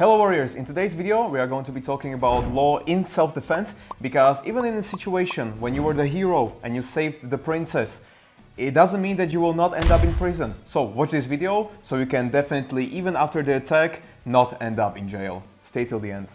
Hello warriors, in today's video we are going to be talking about law in self-defense, because even in a situation when you were the hero and you saved the princess, it doesn't mean that you will not end up in prison. So watch this video so you can definitely, even after the attack, not end up in jail. Stay till the end.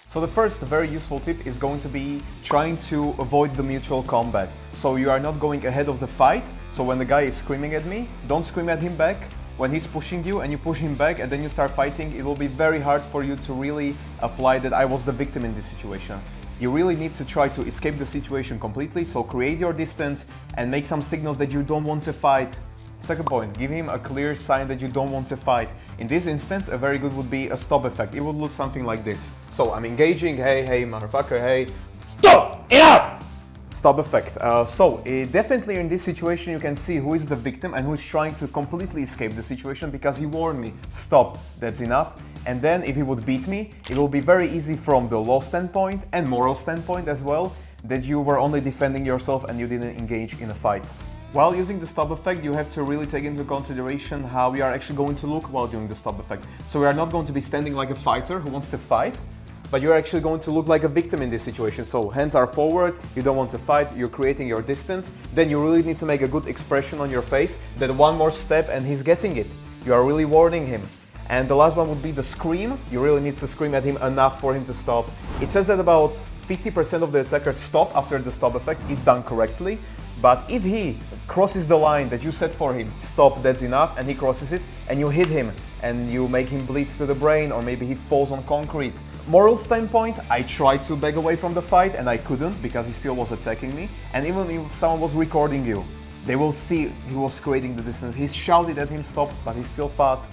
So the first very useful tip is going to be trying to avoid the mutual combat. So you are not going ahead of the fight. So when the guy is screaming at me, don't scream at him back. When he's pushing you and you push him back and then you start fighting, it will be very hard for you to really apply that I was the victim in this situation. You really need to try to escape the situation completely, so create your distance and make some signals that you don't want to fight. Second point, give him a clear sign that you don't want to fight. In this instance, a very good would be a stop effect. It would look something like this. So I'm engaging, hey, motherfucker, hey, stop, enough! Stop effect. Definitely in this situation you can see who is the victim and who is trying to completely escape the situation, because he warned me, stop, that's enough. And then if he would beat me, it will be very easy from the law standpoint and moral standpoint as well, that you were only defending yourself and you didn't engage in a fight. While using the stop effect, you have to really take into consideration how we are actually going to look while doing the stop effect. So we are not going to be standing like a fighter who wants to fight, but you're actually going to look like a victim in this situation. So hands are forward, you don't want to fight, you're creating your distance. Then you really need to make a good expression on your face that one more step and he's getting it. You are really warning him. And the last one would be the scream. You really need to scream at him enough for him to stop. It says that about 50% of the attackers stop after the stop effect if done correctly. But if he crosses the line that you set for him, stop, that's enough, and he crosses it, and you hit him, and you make him bleed to the brain, or maybe he falls on concrete. Moral standpoint, I tried to back away from the fight, and I couldn't, because he still was attacking me. And even if someone was recording you, they will see he was creating the distance. He shouted at him, stop, but he still fought.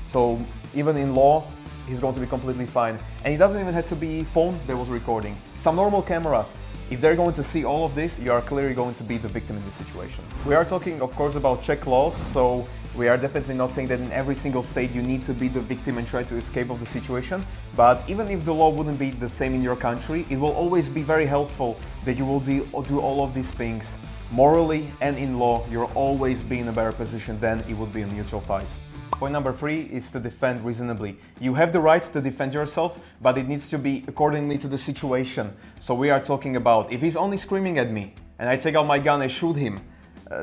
So even in law, he's going to be completely fine. And it doesn't even have to be phone that was recording. Some normal cameras. If they're going to see all of this, you are clearly going to be the victim in this situation. We are talking, of course, about Czech laws, so we are definitely not saying that in every single state you need to be the victim and try to escape of the situation. But even if the law wouldn't be the same in your country, it will always be very helpful that you will do all of these things. Morally and in law, you'll always be in a better position than it would be a mutual fight. Point number 3 is to defend reasonably. You have the right to defend yourself, but it needs to be accordingly to the situation. So we are talking about, if he's only screaming at me and I take out my gun and shoot him,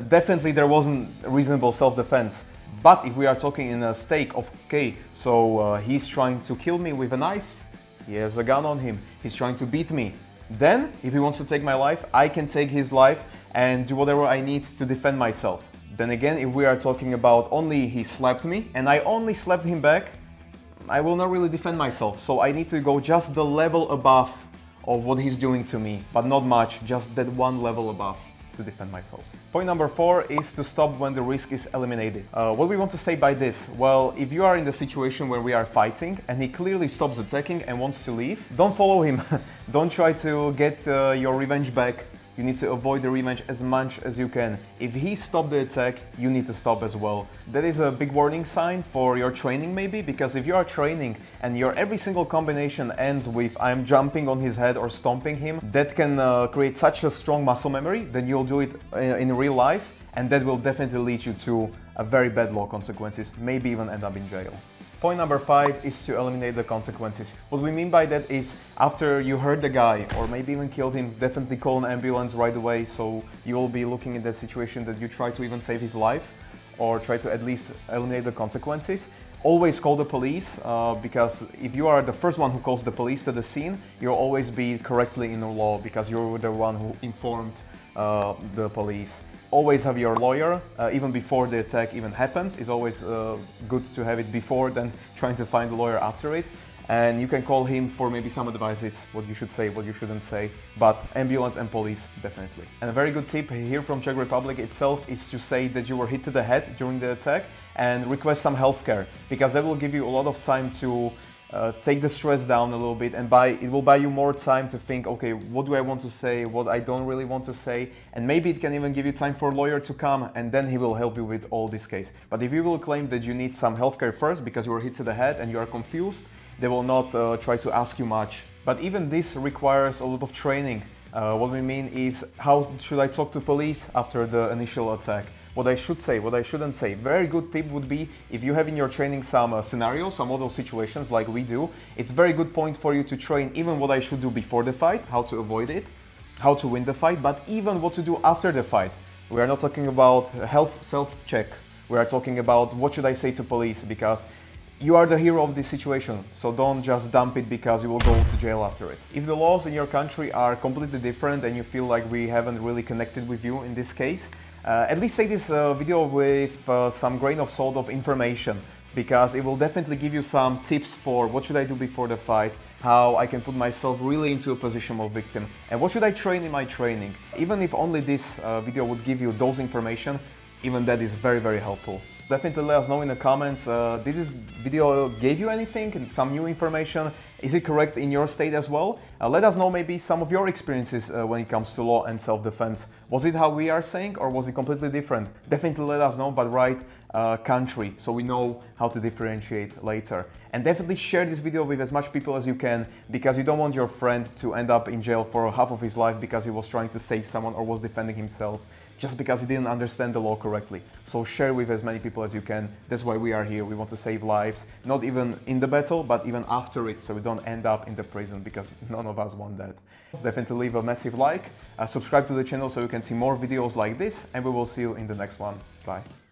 definitely there wasn't reasonable self-defense. But if we are talking in a stake of, okay, so he's trying to kill me with a knife, he has a gun on him, he's trying to beat me, then if he wants to take my life, I can take his life and do whatever I need to defend myself. Then again, if we are talking about only he slapped me and I only slapped him back, I will not really defend myself. So I need to go just the level above of what he's doing to me, but not much, just that one level above to defend myself. Point number 4 is to stop when the risk is eliminated. What we want to say by this? Well, if you are in the situation where we are fighting and he clearly stops attacking and wants to leave, don't follow him. Don't try to get your revenge back. You need to avoid the revenge as much as you can. If he stopped the attack, you need to stop as well. That is a big warning sign for your training maybe, because if you are training and your every single combination ends with I'm jumping on his head or stomping him, that can create such a strong muscle memory that you'll do it in real life, and that will definitely lead you to a very bad law consequences, maybe even end up in jail. Point number 5 is to eliminate the consequences. What we mean by that is, after you hurt the guy or maybe even killed him, definitely call an ambulance right away, so you will be looking at that situation that you try to even save his life or try to at least eliminate the consequences. Always call the police, because if you are the first one who calls the police to the scene, you'll always be correctly in the law because you're the one who informed the police. Always have your lawyer, even before the attack even happens. It's always good to have it before than trying to find a lawyer after it. And you can call him for maybe some advices, what you should say, what you shouldn't say, but ambulance and police, definitely. And a very good tip here from Czech Republic itself is to say that you were hit to the head during the attack and request some healthcare, because that will give you a lot of time to take the stress down a little bit, and it will buy you more time to think, okay, what do I want to say, what I don't really want to say, and maybe it can even give you time for a lawyer to come, and then he will help you with all this case. But if you will claim that you need some healthcare first because you were hit to the head and you are confused, they will not try to ask you much. But even this requires a lot of training. What we mean is, how should I talk to police after the initial attack? what I should say, what I shouldn't say. Very good tip would be if you have in your training some scenarios, some model situations like we do, it's very good point for you to train even what I should do before the fight, how to avoid it, how to win the fight, but even what to do after the fight. We are not talking about health self-check. We are talking about what should I say to police, because you are the hero of this situation, so don't just dump it because you will go to jail after it. If the laws in your country are completely different and you feel like we haven't really connected with you in this case, at least take this video with some grain of salt of information, because it will definitely give you some tips for what should I do before the fight, how I can put myself really into a position of victim, and what should I train in my training. Even if only this video would give you those information, even that is very, very helpful. Definitely let us know in the comments, did this video gave you anything and some new information? Is it correct in your state as well? Let us know maybe some of your experiences when it comes to law and self-defense. Was it how we are saying, or was it completely different? Definitely let us know, but write country so we know how to differentiate later. And definitely share this video with as much people as you can, because you don't want your friend to end up in jail for half of his life because he was trying to save someone or was defending himself, just because he didn't understand the law correctly. So share with as many people as you can. That's why we are here. We want to save lives, not even in the battle, but even after it, so we don't end up in the prison, because none of us want that. Definitely leave a massive like, subscribe to the channel so you can see more videos like this, and we will see you in the next one. Bye.